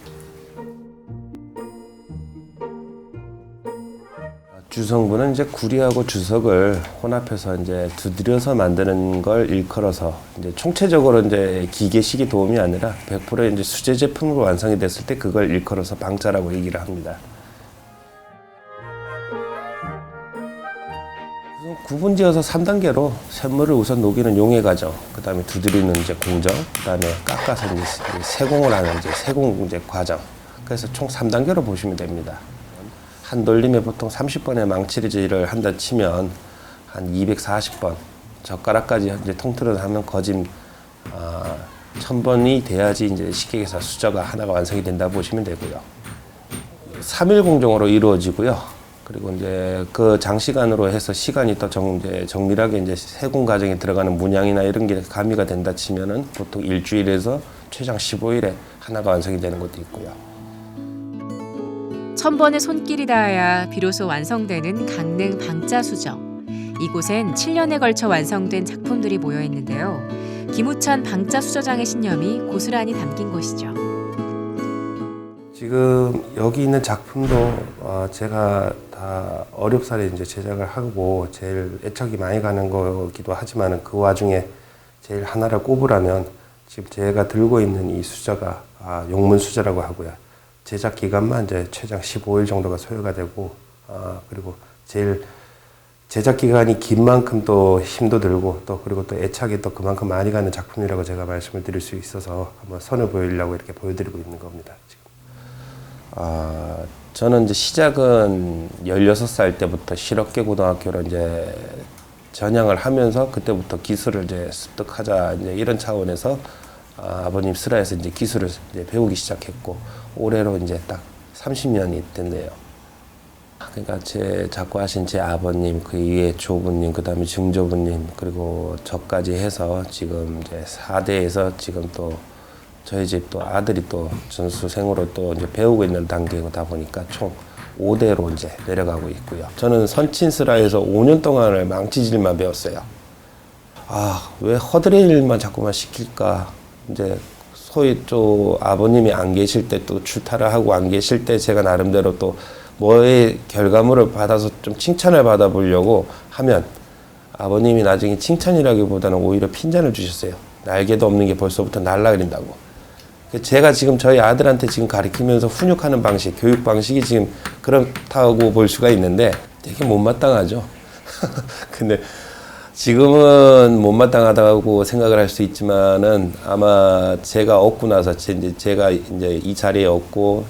S6: 주성분은 이제 구리하고 주석을 혼합해서 이제 두드려서 만드는 걸 일컬어서 이제 총체적으로 이제 기계식이 도움이 아니라 100% 이제 수제 제품으로 완성이 됐을 때 그걸 일컬어서 방자라고 얘기를 합니다. 구분지어서 3단계로 샘물을 우선 녹이는 용해 과정, 그 다음에 두드리는 이제 공정, 그 다음에 깎아서 이제 세공을 하는 이제 세공 이제 과정. 그래서 총 3단계로 보시면 됩니다. 한 돌림에 보통 30번의 망치질을 한다 치면 한 240번, 젓가락까지 이제 통틀어서 하면 거진 1000번이 돼야지 이제 식객에서 수저가 하나가 완성이 된다 보시면 되고요. 3일 공정으로 이루어지고요. 그리고 이제 그 장시간으로 해서 시간이 또 정밀하게 이제 세공 과정에 들어가는 문양이나 이런 게 가미가 된다 치면은 보통 일주일에서 최장 15일에 하나가 완성이 되는 것도 있고요.
S23: 1000번의 손길이 닿아야 비로소 완성되는 강릉 방자수저. 이곳엔 7년에 걸쳐 완성된 작품들이 모여 있는데요. 김우찬 방자수저장의 신념이 고스란히 담긴 곳이죠.
S6: 지금 여기 있는 작품도 제가 다 어렵사리 이제 제작을 하고 제일 애착이 많이 가는 거기도 하지만 그 와중에 제일 하나를 꼽으라면 지금 제가 들고 있는 이 수저가 용문 수저라고 하고요. 제작 기간만 이제 최장 15일 정도가 소요가 되고 그리고 제일 제작 기간이 긴 만큼 또 힘도 들고 또 그리고 또 애착이 또 그만큼 많이 가는 작품이라고 제가 말씀을 드릴 수 있어서 한번 선을 보이려고 이렇게 보여드리고 있는 겁니다. 지금. 저는 이제 시작은 16살 때부터 실업계 고등학교로 이제 전향을 하면서 그때부터 기술을 이제 습득하자 이제 이런 차원에서 아버님 슬하에서 이제 기술을 이제 배우기 시작했고 올해로 이제 딱 30년이 됐네요. 그러니까 제 작고하신 제 아버님, 그 위에 조부님, 그 다음에 증조부님, 그리고 저까지 해서 지금 이제 4대에서 지금 또 저희 집 또 아들이 또 전수생으로 또 이제 배우고 있는 단계다 보니까 총 5대로 이제 내려가고 있고요. 저는 선친스라에서 5년 동안을 망치질만 배웠어요. 왜 허드렛 일만 자꾸만 시킬까? 이제 소위 또 아버님이 안 계실 때 또 출타를 하고 안 계실 때 제가 나름대로 또 뭐의 결과물을 받아서 좀 칭찬을 받아보려고 하면 아버님이 나중에 칭찬이라기보다는 오히려 핀잔을 주셨어요. 날개도 없는 게 벌써부터 날라그린다고. 제가 지금 저희 아들한테 지금 가르치면서 훈육하는 방식, 교육 방식이 지금 그렇다고 볼 수가 있는데 되게 못마땅하죠. 근데 지금은 못마땅하다고 생각을 할 수 있지만은 아마 제가 얻고 나서 제가 이제 이 자리에 얻고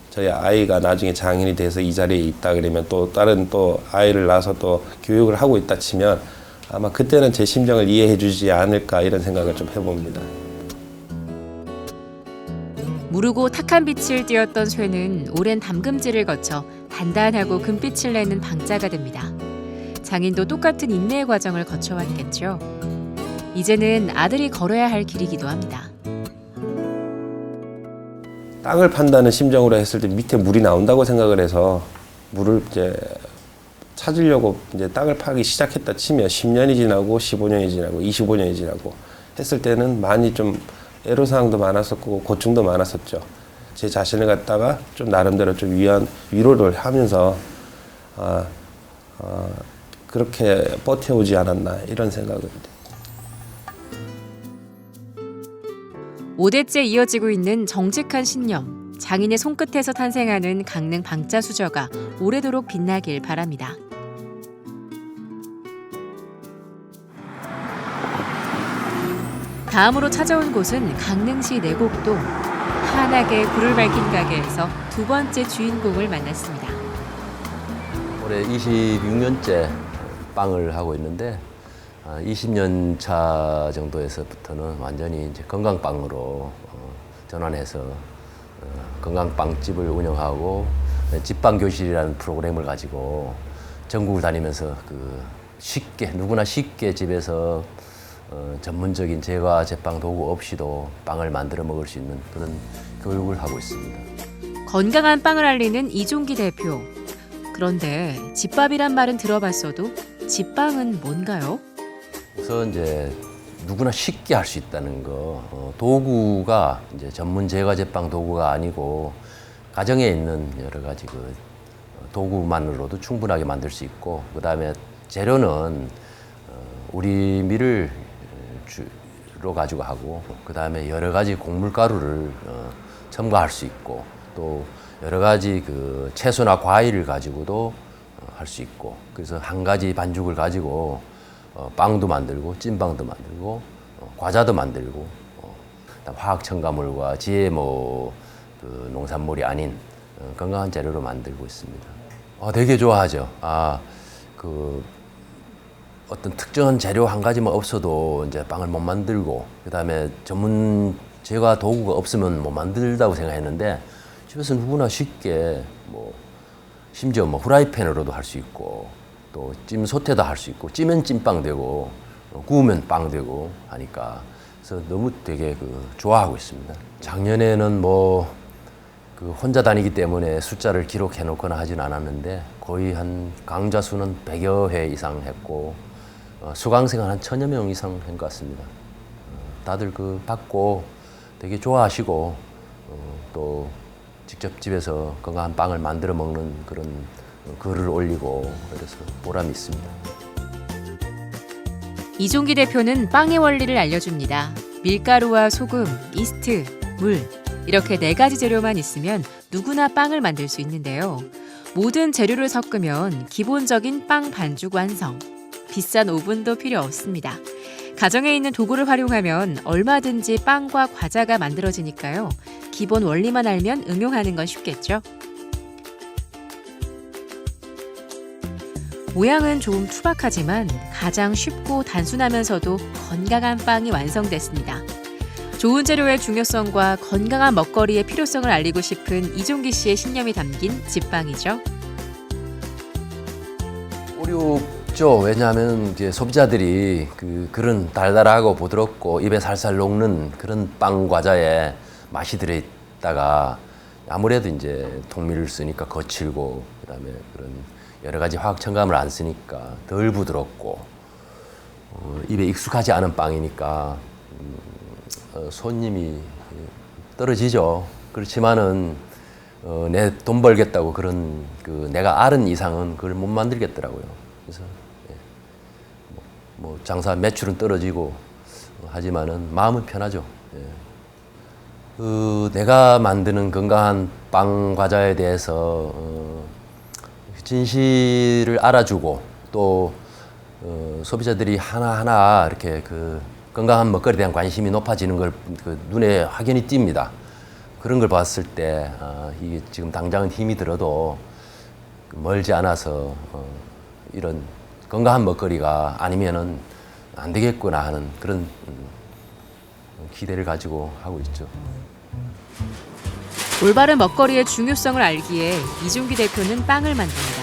S6: 저희 아이가 나중에 장인이 돼서 이 자리에 있다 그러면 또 다른 또 아이를 낳아서 또 교육을 하고 있다 치면 아마 그때는 제 심정을 이해해 주지 않을까 이런 생각을 좀 해봅니다.
S23: 무르고 탁한 빛을 띠었던 쇠는 오랜 담금질을 거쳐 단단하고 금빛을 내는 방자가 됩니다. 장인도 똑같은 인내의 과정을 거쳐왔겠죠. 이제는 아들이 걸어야 할 길이기도 합니다.
S6: 땅을 판다는 심정으로 했을 때 밑에 물이 나온다고 생각을 해서 물을 이제 찾으려고 이제 땅을 파기 시작했다 치면 10년이 지나고 15년이 지나고 25년이 지나고 했을 때는 많이 좀 애로사항도 많았었고 고충도 많았었죠. 제 자신을 갖다가 좀 나름대로 좀 위로를 하면서 그렇게 버텨오지 않았나 이런 생각을 해요.
S23: 5대째 이어지고 있는 정직한 신념. 장인의 손끝에서 탄생하는 강릉 방자수저가 오래도록 빛나길 바랍니다. 다음으로 찾아온 곳은 강릉시 내곡동. 환하게 불을 밝힌 가게에서 두 번째 주인공을 만났습니다.
S7: 올해 26년째 빵을 하고 있는데 20년 차 정도에서부터는 완전히 이제 건강빵으로 전환해서 건강빵집을 운영하고 집빵교실이라는 프로그램을 가지고 전국을 다니면서 쉽게 누구나 쉽게 집에서 전문적인 제과 제빵 도구 없이도 빵을 만들어 먹을 수 있는 그런 교육을 하고 있습니다.
S23: 건강한 빵을 알리는 이종기 대표. 그런데 집밥이란 말은 들어봤어도 집빵은 뭔가요?
S7: 우선 이제 누구나 쉽게 할 수 있다는 거. 도구가 이제 전문 제과 제빵 도구가 아니고 가정에 있는 여러 가지 도구만으로도 충분하게 만들 수 있고, 그다음에 재료는 우리 밀을 주로 가지고 하고, 그다음에 여러 가지 곡물가루를 첨가할 수 있고, 또 여러 가지 채소나 과일을 가지고도 할 수 있고, 그래서 한 가지 반죽을 가지고 빵도 만들고 찐빵도 만들고 과자도 만들고 화학 첨가물과 GMO 농산물이 아닌 건강한 재료로 만들고 있습니다. 되게 좋아하죠. 어떤 특정한 재료 한 가지만 없어도 이제 빵을 못 만들고, 그다음에 전문 제과 도구가 없으면 못 만들다고 생각했는데 집에서 누구나 쉽게 심지어 후라이팬으로도 할 수 있고, 또 찜 소태도 할 수 있고, 찌면 찐빵 되고 구우면 빵 되고 하니까 그래서 너무 되게 좋아하고 있습니다. 작년에는 혼자 다니기 때문에 숫자를 기록해 놓거나 하진 않았는데 거의 한 강좌 수는 100여 회 이상 했고 수강생은 한 1000여 명 이상 한 것 같습니다. 다들 받고 되게 좋아하시고 또 직접 집에서 건강한 빵을 만들어 먹는 그런 글을 올리고 그래서 보람이 있습니다.
S23: 이종기 대표는 빵의 원리를 알려줍니다. 밀가루와 소금, 이스트, 물 이렇게 4가지 재료만 있으면 누구나 빵을 만들 수 있는데요. 모든 재료를 섞으면 기본적인 빵 반죽 완성. 비싼 오븐도 필요 없습니다. 가정에 있는 도구를 활용하면 얼마든지 빵과 과자가 만들어지니까요. 기본 원리만 알면 응용하는 건 쉽겠죠. 모양은 조금 투박하지만 가장 쉽고 단순하면서도 건강한 빵이 완성됐습니다. 좋은 재료의 중요성과 건강한 먹거리의 필요성을 알리고 싶은 이종기 씨의 신념이 담긴 집빵이죠.
S7: 어렵죠. 왜냐하면 이제 소비자들이 그런 달달하고 부드럽고 입에 살살 녹는 그런 빵 과자에 맛이 들어있다가 아무래도 이제 통밀을 쓰니까 거칠고 그다음에 그런 여러 가지 화학 첨가물을 안 쓰니까 덜 부드럽고 입에 익숙하지 않은 빵이니까 손님이 떨어지죠. 그렇지만은 내 돈 벌겠다고 그런 내가 아는 이상은 그걸 못 만들겠더라고요. 그래서 장사 매출은 떨어지고 하지만은 마음은 편하죠. 내가 만드는 건강한 빵 과자에 대해서 진실을 알아주고 또 소비자들이 하나하나 이렇게 건강한 먹거리에 대한 관심이 높아지는 걸 눈에 확연히 띕니다. 그런 걸 봤을 때 이게 지금 당장은 힘이 들어도 멀지 않아서 이런 건강한 먹거리가 아니면은 안 되겠구나 하는 그런 기대를 가지고 하고 있죠.
S23: 올바른 먹거리의 중요성을 알기에 이종기 대표는 빵을 만듭니다.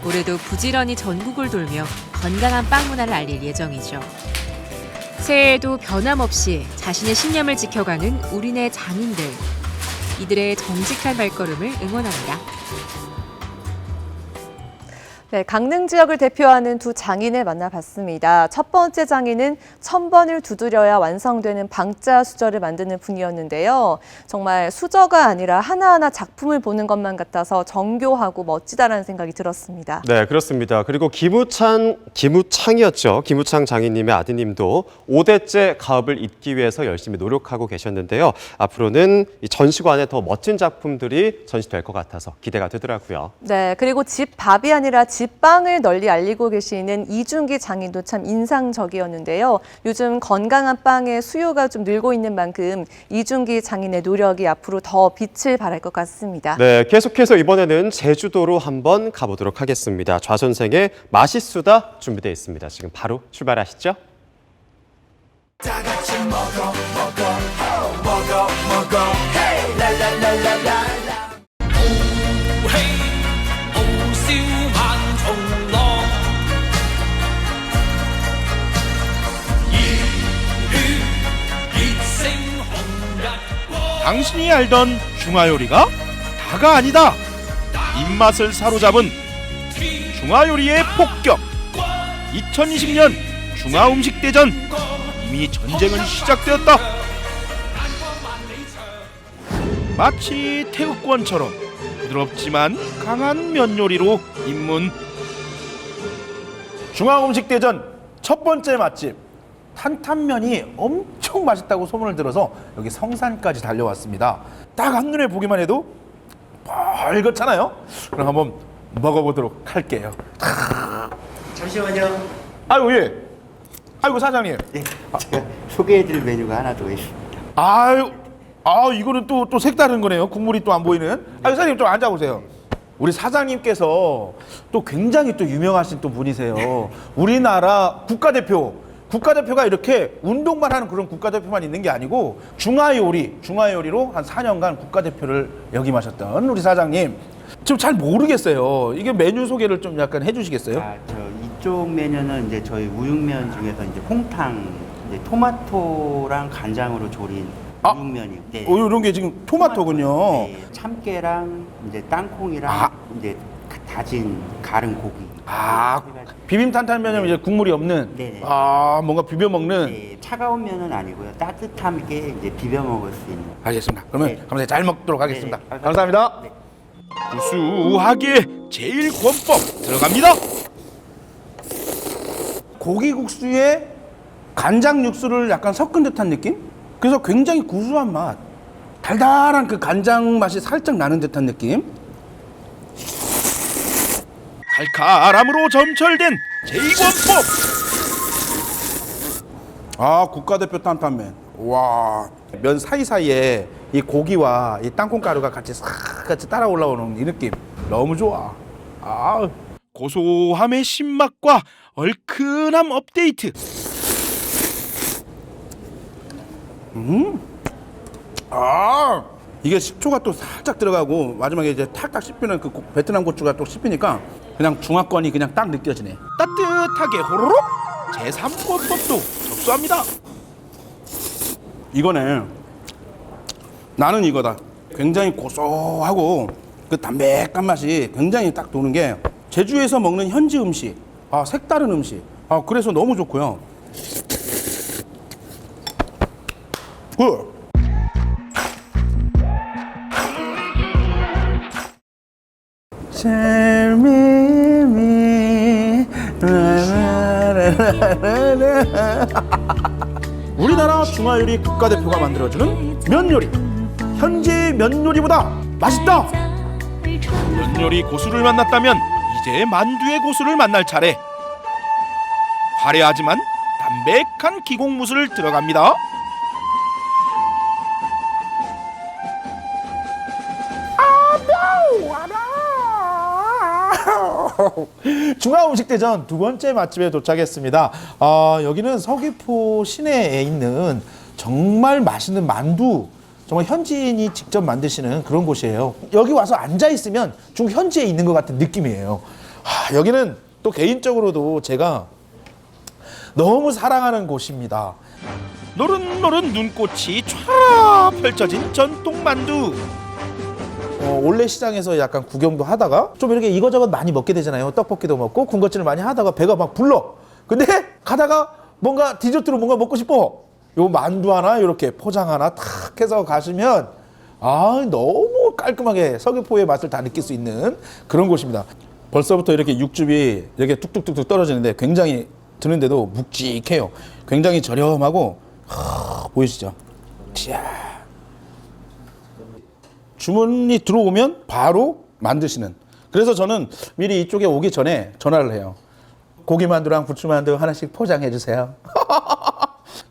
S23: 올해도 부지런히 전국을 돌며 건강한 빵 문화를 알릴 예정이죠. 새해에도 변함없이 자신의 신념을 지켜가는 우리네 장인들. 이들의 정직한 발걸음을 응원합니다.
S2: 네, 강릉 지역을 대표하는 두 장인을 만나봤습니다. 첫 번째 장인은 1000번을 두드려야 완성되는 방자 수저를 만드는 분이었는데요. 정말 수저가 아니라 하나하나 작품을 보는 것만 같아서 정교하고 멋지다라는 생각이 들었습니다.
S1: 네, 그렇습니다. 그리고 김우창이었죠. 김우창 장인님의 아드님도 5대째 가업을 잇기 위해서 열심히 노력하고 계셨는데요. 앞으로는 이 전시관에 더 멋진 작품들이 전시될 것 같아서 기대가 되더라고요.
S2: 네, 그리고 집밥이 아니라 집빵을 널리 알리고 계시는 이준기 장인도 참 인상적이었는데요. 요즘 건강한 빵의 수요가 좀 늘고 있는 만큼 이준기 장인의 노력이 앞으로 더 빛을 발할 것 같습니다.
S1: 네, 계속해서 이번에는 제주도로 한번 가보도록 하겠습니다. 좌선생의 맛있수다 준비되어 있습니다. 지금 바로 출발하시죠.
S19: 다 같이 먹어 헤이 랄랄랄랄라
S3: 당신이 알던 중화요리가 다가 아니다. 입맛을 사로잡은 중화요리의 폭격. 2020년 중화음식대전. 이미 전쟁은 시작되었다. 마치 태극권처럼 부드럽지만 강한 면요리로 입문.
S8: 중화음식대전 첫 번째 맛집. 탄탄면이 엄청 맛있다고 소문을 들어서 여기 성산까지 달려왔습니다. 딱 한눈에 보기만 해도 벌겋잖아요. 그럼 한번 먹어보도록 할게요.
S12: 잠시만요.
S8: 아이고 예. 아이고 사장님.
S12: 예, 제가 소개해드릴 메뉴가 하나 더 있습니다.
S8: 아유, 이거는 또 색다른 거네요. 국물이 또 안 보이는. 아유 사장님 좀 앉아보세요. 우리 사장님께서 또 굉장히 또 유명하신 또 분이세요. 우리나라 국가대표가 이렇게 운동만 하는 그런 국가대표만 있는 게 아니고 중화요리로 한 4년간 국가대표를 역임하셨던 우리 사장님. 지금 잘 모르겠어요. 이게 메뉴 소개를 좀 약간 해주시겠어요?
S12: 이쪽 메뉴는 이제 저희 우육면 중에서 이제 홍탕, 이제 토마토랑 간장으로 조린 우육면이고. 네.
S8: 이런 게 지금 토마토군요.
S12: 네. 참깨랑 이제 땅콩이랑 이제 다진 가른 고기.
S8: 비빔 탄탄면은 이제 국물이 없는.
S12: 네네.
S8: 뭔가 비벼 먹는.
S12: 네, 차가운 면은 아니고요. 따뜻하게 이제 비벼 먹을 수 있는.
S8: 알겠습니다. 그러면 감사히 잘 먹도록 하겠습니다.
S12: 네네.
S8: 감사합니다.
S12: 네.
S3: 구수하게 제일 권법 들어갑니다.
S8: 고기국수에 간장 육수를 약간 섞은 듯한 느낌? 그래서 굉장히 구수한 맛. 달달한 그 간장 맛이 살짝 나는 듯한 느낌?
S3: 칼칼함으로 점철된 제2권법.
S8: 국가대표 탄탄면. 와, 면 사이사이에 이 고기와 이 땅콩가루가 같이 따라 올라오는 이 느낌 너무 좋아.
S3: 고소함의 신맛과 얼큰함 업데이트.
S8: 이게 식초가 또 살짝 들어가고 마지막에 이제 탁탁 씹히는 그 베트남 고추가 또 씹히니까 그냥 중화권이 그냥 딱 느껴지네.
S3: 따뜻하게 호로록 제3권법도 접수합니다.
S8: 이거네. 나는 이거다. 굉장히 고소하고 그 담백한 맛이 굉장히 딱 도는 게 제주에서 먹는 현지 음식. 색다른 음식. 그래서 너무 좋고요. 우리나라 중화요리 국가대표가 만들어주는 면요리. 현지 면요리보다 맛있다.
S3: 면요리 고수를 만났다면 이제 만두의 고수를 만날 차례. 화려하지만 담백한 기공무술 들어갑니다.
S8: 중화음식대전 두 번째 맛집에 도착했습니다. 여기는 서귀포 시내에 있는 정말 맛있는 만두, 정말 현지인이 직접 만드시는 그런 곳이에요. 여기 와서 앉아 있으면 좀 현지에 있는 것 같은 느낌이에요. 여기는 또 개인적으로도 제가 너무 사랑하는 곳입니다.
S3: 노릇노릇 눈꽃이 촤 펼쳐진 전통 만두.
S8: 올레 시장에서 약간 구경도 하다가 좀 이렇게 이거저것 많이 먹게 되잖아요. 떡볶이도 먹고 군것질을 많이 하다가 배가 막 불러. 근데 가다가 뭔가 디저트로 뭔가 먹고 싶어. 요 만두 하나 이렇게 포장 하나 탁 해서 가시면 너무 깔끔하게 서귀포의 맛을 다 느낄 수 있는 그런 곳입니다. 벌써부터 이렇게 육즙이 이렇게 뚝뚝뚝뚝 떨어지는데 굉장히 드는데도 묵직해요. 굉장히 저렴하고 보이시죠? 이야. 주문이 들어오면 바로 만드시는. 그래서 저는 미리 이쪽에 오기 전에 전화를 해요. 고기만두랑 부추만두 하나씩 포장해 주세요.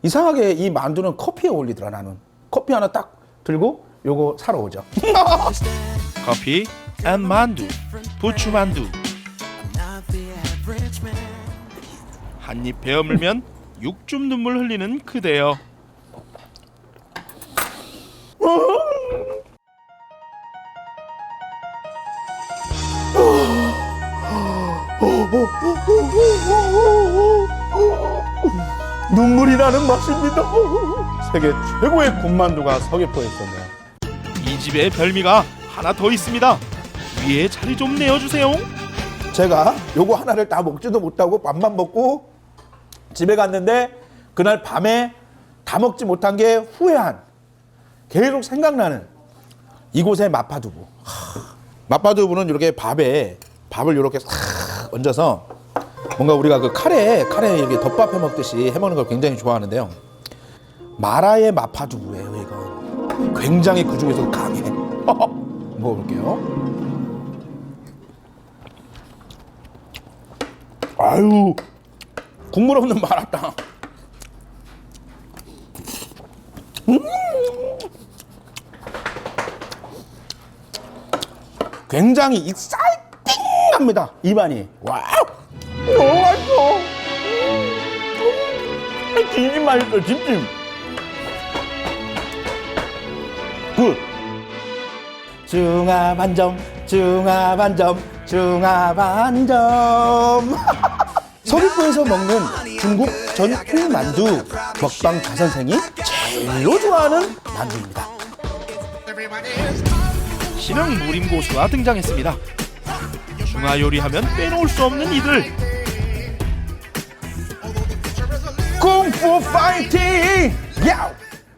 S8: 이상하게 이 만두는 커피에 어울리더라. 나는 커피 하나 딱 들고 요거 사러 오죠.
S3: 커피 앤 만두, 부추만두. 한입 베어물면 육즙 눈물 흘리는 그대여.
S8: 눈물이 나는 맛입니다. 세계 최고의 군만두가 서귀포에 있었네요.
S3: 이 집의 별미가 하나 더 있습니다. 위에 자리 좀 내어주세요.
S8: 제가 요거 하나를 다 먹지도 못하고 밥만 먹고 집에 갔는데 그날 밤에 다 먹지 못한 게 후회한, 계속 생각나는 이곳의 마파두부. 마파두부는 이렇게 밥을 이렇게 싹 얹어서 뭔가 우리가 그 카레 이렇게 덮밥 해 먹듯이 해 먹는 걸 굉장히 좋아하는데요. 마라의 마파두부예요, 이건. 굉장히 그 중에서 강해. 먹어볼게요. 아유, 국물 없는 마라탕. 굉장히 익사이팅합니다, 입안이. 와우, 너무 맛있어. 진심 맛있어, 진심. 굿. 중화반점, 중화반점, 중화반점. 서귀포에서 먹는 중국 전통 만두 먹방 자선생이 제일로 좋아하는 만두입니다.
S3: 신흥 무림 고수가 등장했습니다. 중화 요리하면 빼놓을 수 없는 이들.
S8: 쿵푸 파이팅! 야우!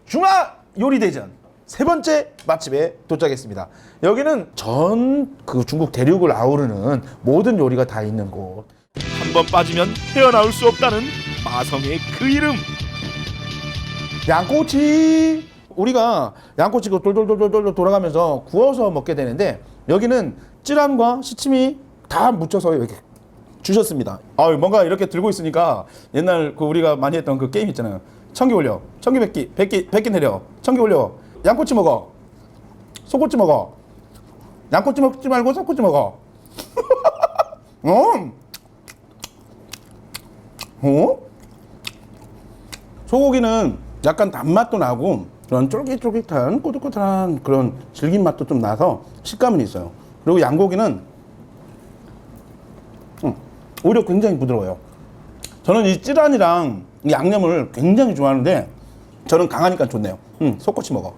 S8: 중화 요리 대전 세 번째 맛집에 도착했습니다. 여기는 전 그 중국 대륙을 아우르는 모든 요리가 다 있는 곳.
S3: 한 번 빠지면 헤어나올 수 없다는 마성의 그 이름.
S8: 양꼬치. 우리가 양꼬치 돌돌돌돌 돌아가면서 구워서 먹게 되는데 여기는 찌란과 시치미 다 묻혀서 이렇게 주셨습니다. 뭔가 이렇게 들고 있으니까 옛날 그 우리가 많이 했던 그 게임 있잖아요. 청기 올려, 청기 백기 내려, 청기 올려. 양꼬치 먹어, 소꼬치 먹어. 양꼬치 먹지 말고 소꼬치 먹어. 소고기는 약간 단맛도 나고 그런 쫄깃쫄깃한 꼬들꼬들한 그런 질긴 맛도 좀 나서 식감은 있어요. 그리고 양고기는 오히려 굉장히 부드러워요. 저는 이 찌란이랑 이 양념을 굉장히 좋아하는데 저는 강하니까 좋네요. 소꼬치 먹어.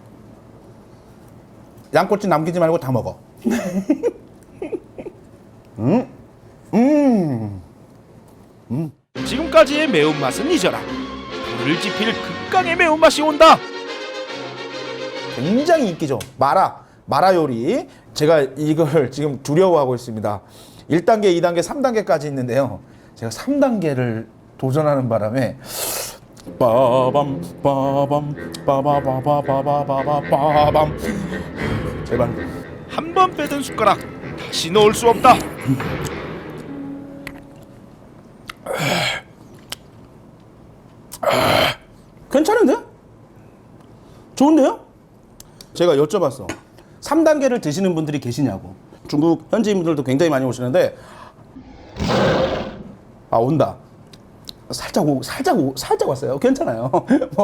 S8: 양꼬치 남기지 말고 다 먹어.
S3: 지금까지의 매운맛은 잊어라. 불을 지필 극강의 매운맛이 온다.
S8: 굉장히 인기죠. 마라 요리. 제가 이걸 지금 두려워하고 있습니다. 1단계, 2단계, 3단계까지 있는데요. 제가 3단계를 도전하는 바람에 빠밤 빠밤 빠바바바바바바밤 제발
S3: 한 번 빼든 숟가락 다시 넣을 수 없다.
S8: 괜찮은데? 좋은데요? 제가 여쭤봤어. 3단계를 드시는 분들이 계시냐고. 중국 현지인분들도 굉장히 많이 오시는데 온다. 살짝 왔어요. 괜찮아요.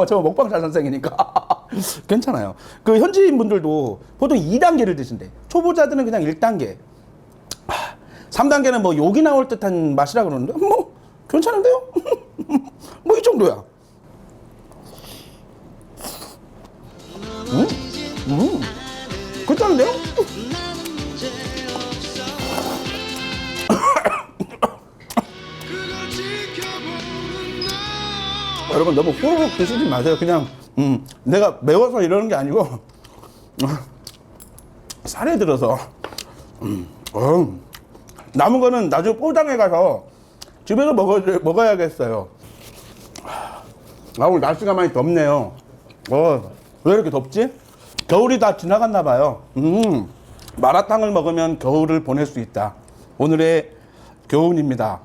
S8: 저 먹방 자선생이니까 괜찮아요. 그 현지인분들도 보통 2단계를 드신대. 초보자들은 그냥 1단계. 3단계는 뭐 욕이 나올 듯한 맛이라 그러는데 뭐 괜찮은데요? 뭐 이 정도야. 괜찮은데요? 거 너무 후루룩 드시지 마세요. 그냥 내가 매워서 이러는 게 아니고 살에 들어서 남은 거는 나중에 포장해 가서 집에서 먹어야겠어요. 오늘 날씨가 많이 덥네요. 왜 이렇게 덥지? 겨울이 다 지나갔나 봐요. 마라탕을 먹으면 겨울을 보낼 수 있다. 오늘의 교훈입니다.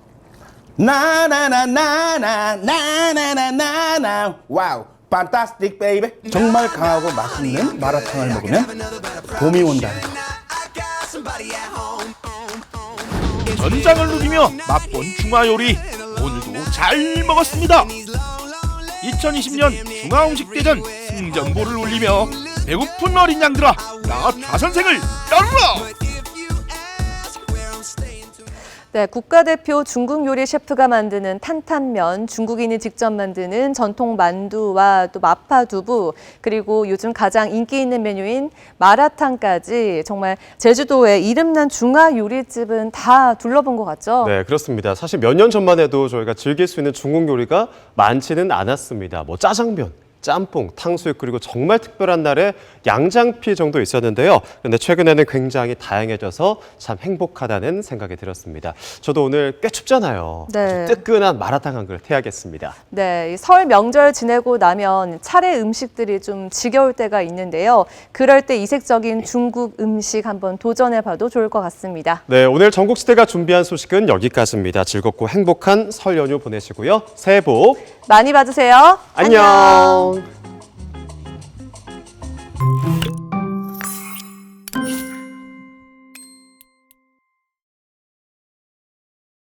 S8: 나나나나나나나나나 와우 판타스틱 베이비. 정말 강하고 맛있는 마라탕을 먹으면 봄이 온다는 거.
S3: 전장을 누비며 맛본 중화요리 오늘도 잘 먹었습니다. 2020년 중화음식대전 승전보를 울리며 배고픈 어린 양들아 나 좌선생을 따르라.
S2: 네, 국가대표 중국 요리 셰프가 만드는 탄탄면, 중국인이 직접 만드는 전통 만두와 또 마파두부, 그리고 요즘 가장 인기 있는 메뉴인 마라탕까지 정말 제주도의 이름난 중화 요리집은 다 둘러본 것 같죠?
S1: 네, 그렇습니다. 사실 몇 년 전만 해도 저희가 즐길 수 있는 중국 요리가 많지는 않았습니다. 뭐 짜장면, 짬뽕, 탕수육, 그리고 정말 특별한 날에 양장피 정도 있었는데요. 그런데 최근에는 굉장히 다양해져서 참 행복하다는 생각이 들었습니다. 저도 오늘 꽤 춥잖아요.
S2: 네.
S1: 뜨끈한 마라탕 한 그릇 해야겠습니다.
S2: 네, 이 설 명절 지내고 나면 차례 음식들이 좀 지겨울 때가 있는데요. 그럴 때 이색적인 중국 음식 한번 도전해봐도 좋을 것 같습니다.
S1: 네, 오늘 전국시대가 준비한 소식은 여기까지입니다. 즐겁고 행복한 설 연휴 보내시고요. 새해 복
S2: 많이 받으세요.
S1: 안녕.